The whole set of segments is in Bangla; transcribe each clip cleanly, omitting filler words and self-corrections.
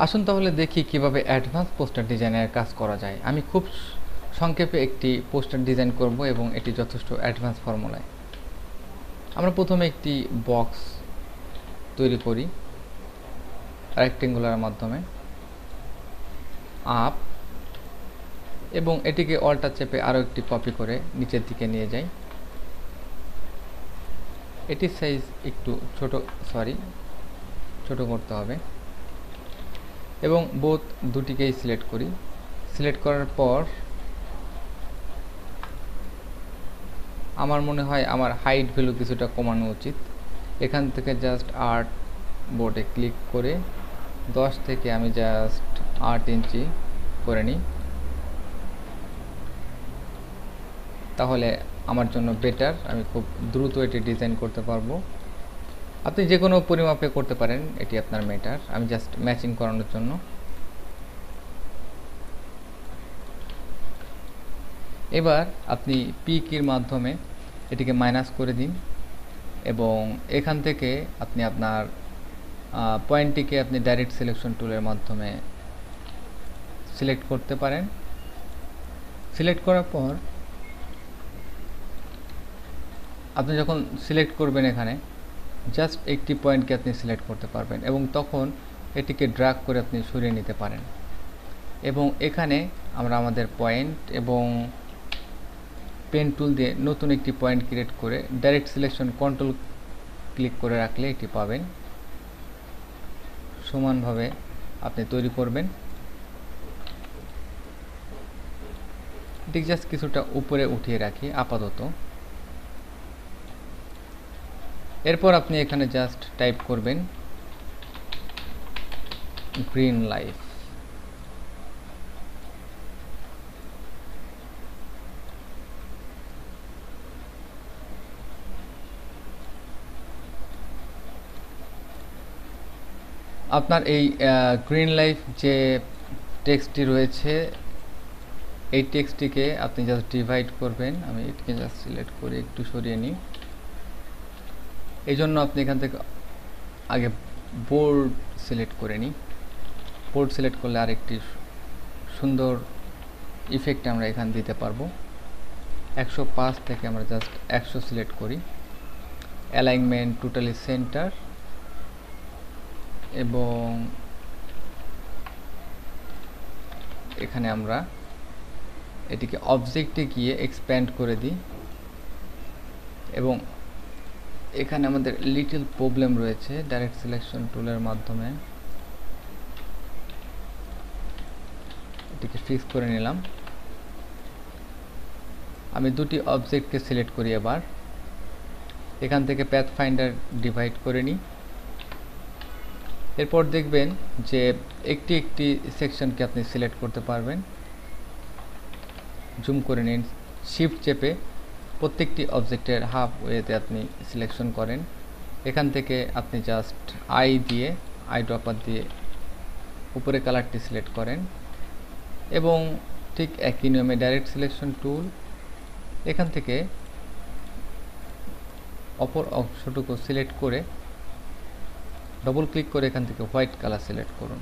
আসুন তাহলে দেখি কিভাবে অ্যাডভান্স পোস্টার ডিজাইনের কাজ করা যায়। আমি খুব সংক্ষেপে একটি পোস্টার ডিজাইন করব এবং এটি যথেষ্ট অ্যাডভান্স ফর্মুলায়। আমরা প্রথমে একটি বক্স তৈরি করি রেক্টেঙ্গুলার মাধ্যমে আপ, এবং এটিকে অল্টার চেপে আরও একটি কপি করে নিচের দিকে নিয়ে যাই। এটির সাইজ একটু ছোট করতে হবে এবং বোথ দুটিকেই সিলেক্ট করি। সিলেক্ট করার পর আমার মনে হয় আমার হাইট ভ্যালু কিছুটা কমানো উচিত। এখান থেকে জাস্ট 8 বোর্ডে ক্লিক করে 10 থেকে আমি জাস্ট 8 ইঞ্চি করে নিই, তাহলে আমার জন্য বেটার। আমি খুব দ্রুত এটি ডিজাইন করতে পারবো। আপনি যে কোনো পরিমাপে করতে পারেন, এটি আপনার ম্যাটার। আমি জাস্ট ম্যাচিং করানোর জন্য। এবার আপনি পি কির মাধ্যমে এটিকে মাইনাস করে দিন এবং এখান থেকে আপনি আপনার পয়েন্টটিকে আপনি ডাইরেক্ট সিলেকশন টুলের মাধ্যমে সিলেক্ট করতে পারেন। সিলেক্ট করার পর আপনি যখন সিলেক্ট করবেন এখানে জাস্ট একটি পয়েন্টকে আপনি সিলেক্ট করতে পারবেন এবং তখন এটিকে ড্র্যাগ করে আপনি সরিয়ে নিতে পারেন। এবং এখানে আমরা আমাদের পয়েন্ট এবং পেন টুল দিয়ে নতুন একটি পয়েন্ট ক্রিয়েট করে ডাইরেক্ট সিলেকশন কন্ট্রোল ক্লিক করে রাখলে এটি পাবেন। সমানভাবে আপনি তৈরি করবেন। এটি জাস্ট কিছুটা উপরে উঠিয়ে রাখি আপাতত। এরপর আপনি এখানে জাস্ট টাইপ করবেন গ্রিন লাইফ। আপনার এই গ্রিন লাইফ যে টেক্সটটি রয়েছে, এই টেক্সটটিকে আপনি জাস্ট ডিভাইড করবেন। আমি এটিকে জাস্ট সিলেক্ট করে একটু সরিয়ে নিই। এই জন্য আপনি এখান থেকে আগে বোল্ড সিলেক্ট করে নিই। বোল্ড সিলেক্ট করলে আরেকটি সুন্দর ইফেক্ট আমরা এখানে দিতে পারবো। 105 থেকে আমরা জাস্ট 100 সিলেক্ট করি। অ্যালাইনমেন্ট টোটালি সেন্টার এবং এখানে আমরা এটিকে অবজেক্টে গিয়ে এক্সপ্যান্ড করে দিই এবং এখানে আমাদের লিটল প্রবলেম রয়েছে। ডাইরেক্ট সিলেকশন টুলের মাধ্যমে এটিকে ফিক্স করে নিলাম। আমি দুটি অবজেক্টকে সিলেক্ট করি। এবার এখান থেকে প্যাথ ফাইন্ডার ডিভাইড করে নিই। এরপর দেখবেন যে একটি একটি সেকশনকে আপনি সিলেক্ট করতে পারবেন। জুম করে নিন, শিফট চেপে প্রত্যেকটি অবজেক্টের হাফ ওয়েতে আপনি সিলেকশন করেন। এখান থেকে আপনি জাস্ট আই ড্রপার দিয়ে উপরে কালারটি সিলেক্ট করেন এবং ঠিক একই নিয়মে ডাইরেক্ট সিলেকশন টুল এখান থেকে অপর অংশটুকু সিলেক্ট করে ডবল ক্লিক করে এখান থেকে হোয়াইট কালার সিলেক্ট করুন।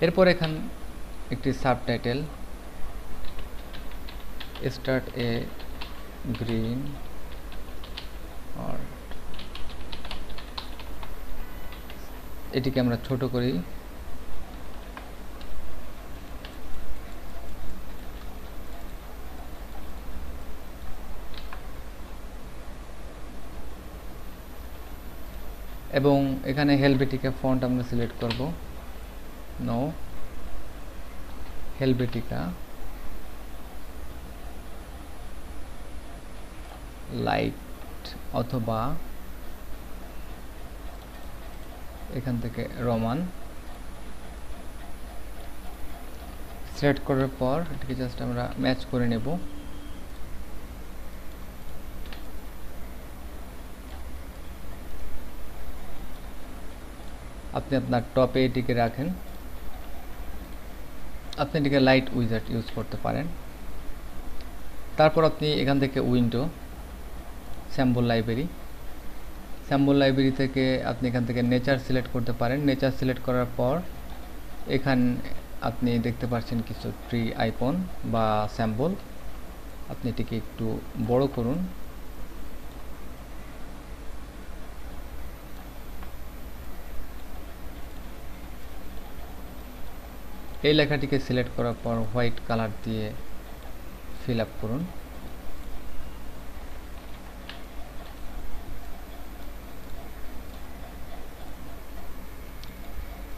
এরপর এখান একটি subtitle start a green or, এটিকে আমরা ছোট করি। এবং এখানে হেলভেটিকা ফন্ট আমরা সিলেক্ট করব। নো, হেলভেটিকা লাইট অথবা এখান থেকে রোমান সিলেক্ট করার পর এটিকে জাস্ট আমরা ম্যাচ করে নেব। আপনি আপনার টপে এটিকে রাখেন। আপনি এটিকে লাইট উইজার্ড ইউজ করতে পারেন। তারপর আপনি এখান থেকে উইন্ডো, স্যাম্পল স্যাম্পল লাইব্রেরি থেকে আপনি এখান থেকে নেচার সিলেক্ট করতে পারেন। নেচার সিলেক্ট করার পর এখানে আপনি দেখতে পাচ্ছেন কিছু ট্রি আইকন বা স্যাম্পল। আপনি এটিকে একটু বড় করুন। এই লেখাটিকে সিলেক্ট করার পর হোয়াইট কালার দিয়ে ফিল আপ করুন।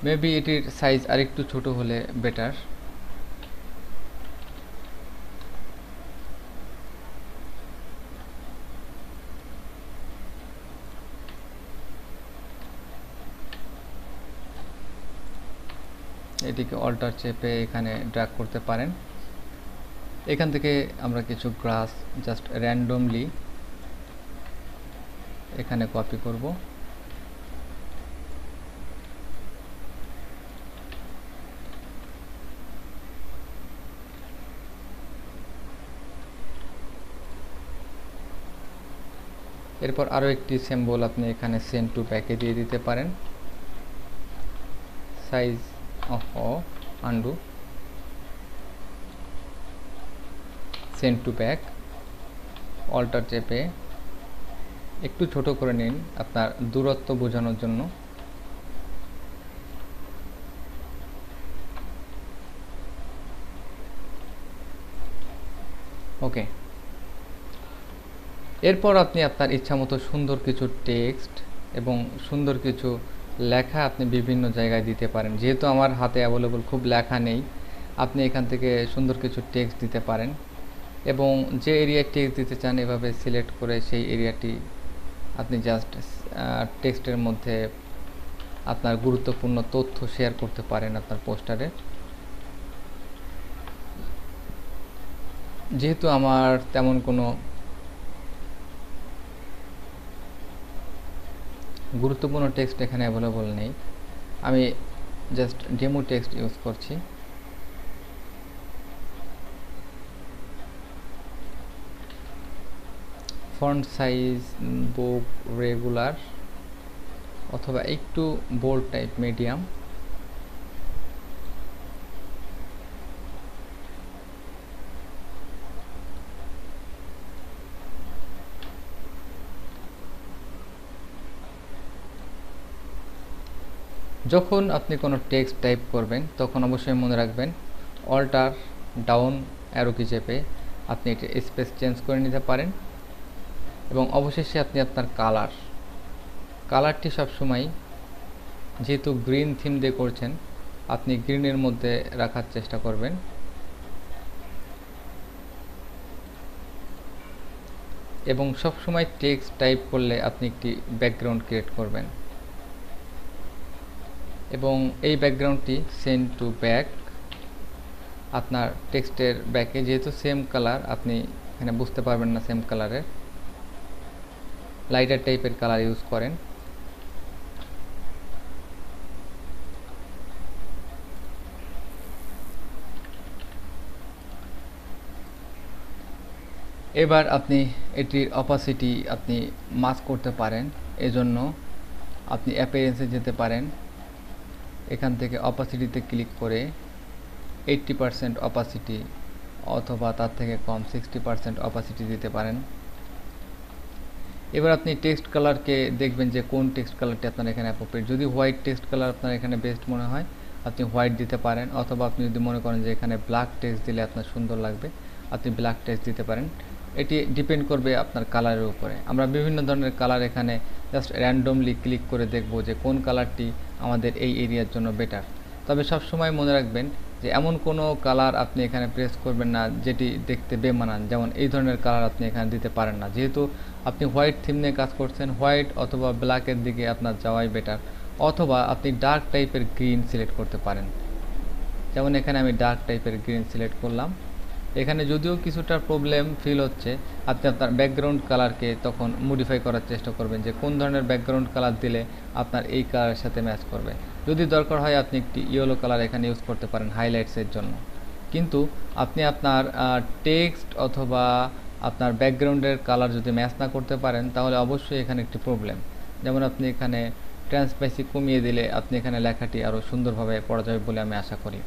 মেবি এটির সাইজ আরেকটু ছোট হলে বেটার। এটিকে অল্টার চেপে এখানে ড্র্যাগ করতে পারেন। এখান থেকে আমরা কিছু গ্রাস জাস্ট র্যান্ডমলি এখানে কপি করব। এরপর আরও একটি সিম্বল আপনি এখানে সেন্ড টু ব্যাকে দিয়ে দিতে পারেন। Size of undo send to back alter চেপে একটু ছোট করে নিন আপনার দূরত্ব বোঝানোর জন্য। ওকে, এরপর আপনি আপনার ইচ্ছামতো সুন্দর কিছু টেক্সট এবং সুন্দর কিছু লেখা আপনি বিভিন্ন জায়গায় দিতে পারেন। যেহেতু আমার হাতে অ্যাভেলেবল খুব লেখা নেই, আপনি এখান থেকে সুন্দর কিছু টেক্সট দিতে পারেন এবং যে এরিয়ায় টেক্সট দিতে চান এভাবে সিলেক্ট করে সেই এরিয়াটি আপনি জাস্ট টেক্সটের মধ্যে আপনার গুরুত্বপূর্ণ তথ্য শেয়ার করতে পারেন আপনার পোস্টারে। যেহেতু আমার তেমন কোনো গুরুত্বপূর্ণ টেক্সট এখানে অ্যাভেলেবল নেই, আমি জাস্ট ডেমো টেক্সট ইউজ করছি। ফন্ট সাইজ বুক রেগুলার অথবা একটু বোল্ড টাইপ মিডিয়াম। যখন আপনি কোনো টেক্সট টাইপ করবেন তখন অবশ্যই মনে রাখবেন অল্টার ডাউন অ্যারো কি চেপে আপনি এটা স্পেস চেঞ্জ করে নিতে পারেন এবং অবশেষে আপনি আপনার কালারটি সবসময় যেহেতু গ্রিন থিম দিয়ে করছেন আপনি গ্রিনের মধ্যে রাখার চেষ্টা করবেন। এবং সবসময় টেক্সট টাইপ করলে আপনি একটি ব্যাকগ্রাউন্ড ক্রিয়েট করবেন এবং এই ব্যাকগ্রাউন্ডটি সেন্ড টু ব্যাক আপনার টেক্সটের ব্যাকে। যেহেতু সেম কালার আপনি এখানে বুঝতে পারবেন না, সেম কালারের লাইটার টাইপের কালার ইউজ করেন। এবার আপনি এটির অপাসিটি আপনি মাস্ক করতে পারেন। এজন্য আপনি অ্যাপিয়ারেন্সে যেতে পারেন, এখান থেকে অপাসিটিতে ক্লিক করে 80% অপাসিটি অথবা তার থেকে কম 60% অপাসিটি দিতে পারেন। এবার আপনি টেক্সট কালারকে দেখবেন যে কোন টেক্সট কালারটি আপনার এখানে অ্যাপ্রোপ্রিয়েট। যদি হোয়াইট টেক্সট কালার আপনার এখানে বেস্ট মনে হয় আপনি হোয়াইট দিতে পারেন, অথবা আপনি যদি মনে করেন যে এখানে ব্ল্যাক টেক্সট দিলে আপনার সুন্দর লাগবে আপনি ব্ল্যাক টেক্সট দিতে পারেন। এটি ডিপেন্ড করবে আপনার কালারের উপরে। আমরা বিভিন্ন ধরনের কালার এখানে জাস্ট র্যান্ডমলি ক্লিক করে দেখব যে কোন কালারটি আমাদের এই এরিয়ার জন্য বেটার। তবে সবসময় মনে রাখবেন যে এমন কোনো কালার আপনি এখানে প্রেস করবেন না যেটি দেখতে বেমানান। যেমন এই ধরনের কালার আপনি এখানে দিতে পারেন না। যেহেতু আপনি হোয়াইট থিম নিয়ে কাজ করছেন, হোয়াইট অথবা ব্ল্যাকের দিকে আপনার যাওয়াই বেটার। অথবা আপনি ডার্ক টাইপের গ্রিন সিলেক্ট করতে পারেন। যেমন এখানে আমি ডার্ক টাইপের গ্রিন সিলেক্ট করলাম। এখানে যদিও কিছুটা প্রবলেম ফিল হচ্ছে, আপনি আপনার ব্যাকগ্রাউন্ড কালারকে তখন মডিফাই করার চেষ্টা করবেন যে কোন ধরনের ব্যাকগ্রাউন্ড কালার দিলে আপনার এই কালারের সাথে ম্যাচ করবে। যদি দরকার হয় আপনি একটি ইয়েলো কালার এখানে ইউজ করতে পারেন হাইলাইটসের জন্য। কিন্তু আপনি আপনার টেক্সট অথবা আপনার ব্যাকগ্রাউন্ডের কালার যদি ম্যাচ না করতে পারেন তাহলে অবশ্যই এখানে একটি প্রবলেম। যেমন আপনি এখানে ট্রান্সপারেন্সি কমিয়ে দিলে আপনি এখানে লেখাটি আরও সুন্দরভাবে পড়া যাবে বলে আমি আশা করি।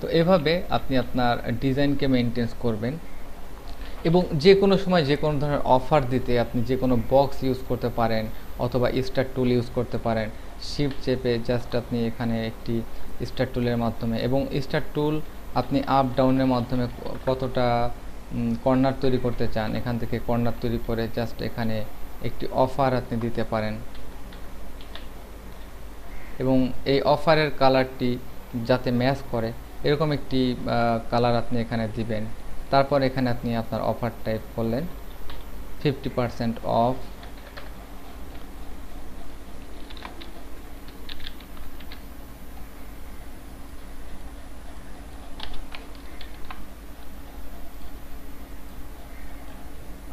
তো এভাবে আপনি আপনার ডিজাইনকে মেনটেন করবেন এবং যে কোনো সময় যে কোনো ধরনের অফার দিতে আপনি যে কোনো বক্স ইউজ করতে পারেন অথবা স্টার টুল ইউজ করতে পারেন। শিফট চেপে জাস্ট আপনি এখানে একটি স্টার টুলের মাধ্যমে, এবং স্টার টুল আপনি আপ ডাউনের মাধ্যমে কতটা কর্নার তৈরি করতে চান এখান থেকে কর্নার তৈরি করে জাস্ট এখানে একটি অফার আপনি দিতে পারেন, এবং এই অফারের কালারটি যাতে ম্যাচ করে এরকম একটি কালার আপনি এখানে দিবেন। তারপর এখানে আপনি আপনার অফার টাইপ করলেন 50% অফ,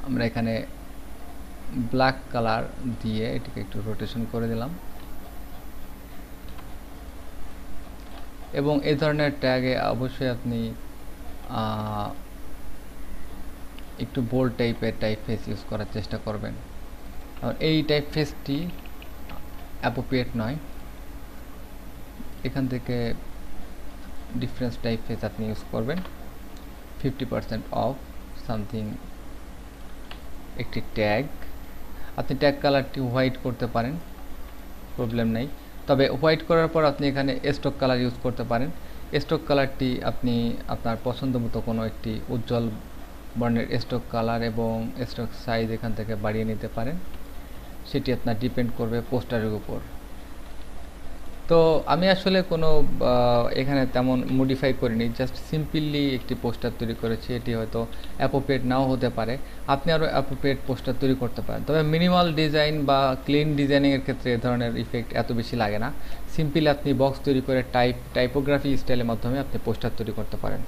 আমরা এখানে ব্ল্যাক কালার দিয়ে এটিকে একটু রোটেশন করে দিলাম, এবং এই ধরনের ট্যাগে অবশ্যই আপনি একটু বোল্ড টাইপের টাইপফেস ইউজ করার চেষ্টা করবেন। আর এই টাইপফেসটি অ্যাপ্রোপ্রিয়েট নয়, এখান থেকে ডিফারেন্স টাইপফেস আপনি ইউজ করবেন। 50% অফ সামথিং একটি ট্যাগ, আপনি ট্যাগ কালারটি হোয়াইট করতে পারেন, প্রবলেম নেই। তবে হোয়াইট করার পর আপনি এখানে স্টক কালার ইউজ করতে পারেন। স্টক কালারটি আপনি আপনার পছন্দ মতো কোনো একটি উজ্জ্বল বর্ণের স্টক কালার এবং স্টক সাইজ এখান থেকে বাড়িয়ে নিতে পারেন, সেটি আপনার ডিপেন্ড করবে পোস্টারের উপর। তো আমি আসলে কোনো এখানে তেমন মডিফাই করিনি, জাস্ট সিম্পলি একটি পোস্টার তৈরি করেছি। এটি হয়তো অ্যাপ্রোপ্রিয়েট নাও হতে পারে, আপনি আরও অ্যাপ্রোপ্রিয়েট পোস্টার তৈরি করতে পারেন। তবে মিনিমাল ডিজাইন বা ক্লিন ডিজাইনিংয়ের ক্ষেত্রে এ ধরনের ইফেক্ট এত বেশি লাগে না। সিম্পলি আপনি বক্স তৈরি করে টাইপোগ্রাফি স্টাইলের মাধ্যমে আপনি পোস্টার তৈরি করতে পারেন।